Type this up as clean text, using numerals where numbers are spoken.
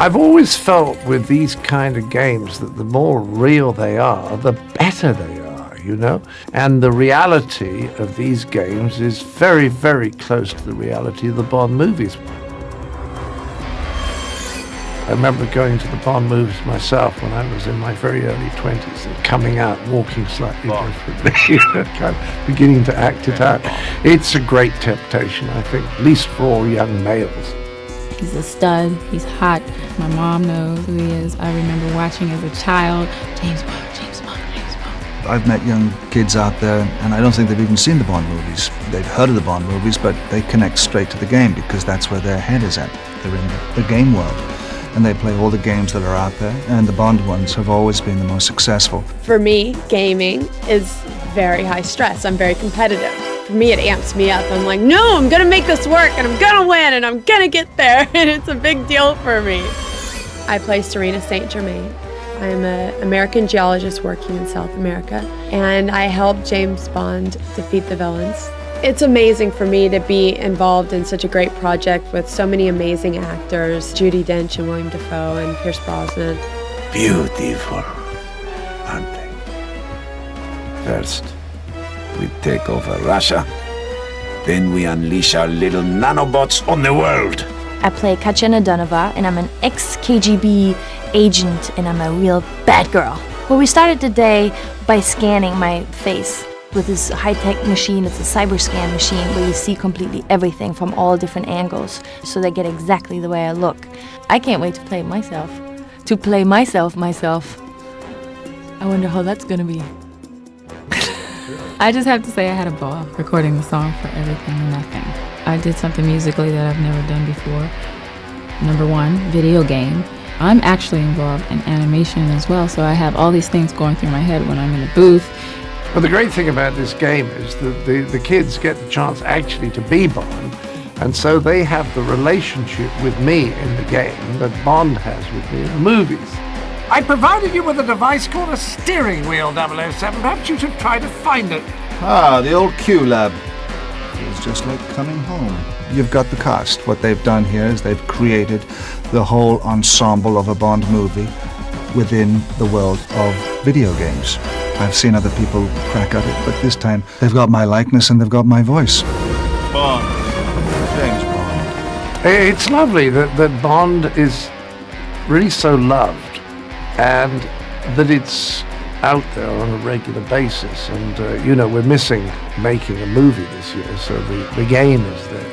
I've always felt with these kind of games that the more real they are, the better they are, you know? And the reality of these games is very, very close to the reality of the Bond movies. I remember going to the Bond movies myself when I was in my very early 20s and coming out walking slightly differently, you know, kind of beginning to act it out. It's a great temptation, I think, at least for all young males. He's a stud, he's hot. My mom knows who he is. I remember watching as a child, James Bond, James Bond, James Bond. I've met young kids out there, and I don't think they've even seen the Bond movies. They've heard of the Bond movies, but they connect straight to the game because that's where their head is at. They're in the game world, and they play all the games that are out there, and the Bond ones have always been the most successful. For me, gaming is very high stress. I'm very competitive. For me, it amps me up. I'm like, no, I'm gonna make this work, and I'm gonna win, and I'm gonna get there, and it's a big deal for me. I play Serena St. Germain. I'm an American geologist working in South America, and I help James Bond defeat the villains. It's amazing for me to be involved in such a great project with so many amazing actors, Judi Dench and William Dafoe and Pierce Brosnan. Beautiful, aren't they? First, we take over Russia, then we unleash our little nanobots on the world. I play Katyana Donova, and I'm an ex-KGB agent, and I'm a real bad girl. Well, we started the day by scanning my face with this high-tech machine. It's a cyber scan machine where you see completely everything from all different angles, so they get exactly the way I look. I can't wait to play myself. To play myself. I wonder how that's gonna be. I just have to say I had a ball recording the song For Everything and Nothing. I did something musically that I've never done before. Number one, video game. I'm actually involved in animation as well, so I have all these things going through my head when I'm in the booth. But the great thing about this game is that the kids get the chance actually to be Bond, and so they have the relationship with me in the game that Bond has with me in the movies. I provided you with a device called a steering wheel, 007. Perhaps you should try to find it. Ah, the old Q Lab. It's just like coming home. You've got the cast. What they've done here is they've created the whole ensemble of a Bond movie within the world of video games. I've seen other people crack at it, but this time they've got my likeness and they've got my voice. Bond. James Bond. It's lovely that Bond is really so loved and that it's out there on a regular basis. And, you know, we're missing making a movie this year, so the game is there.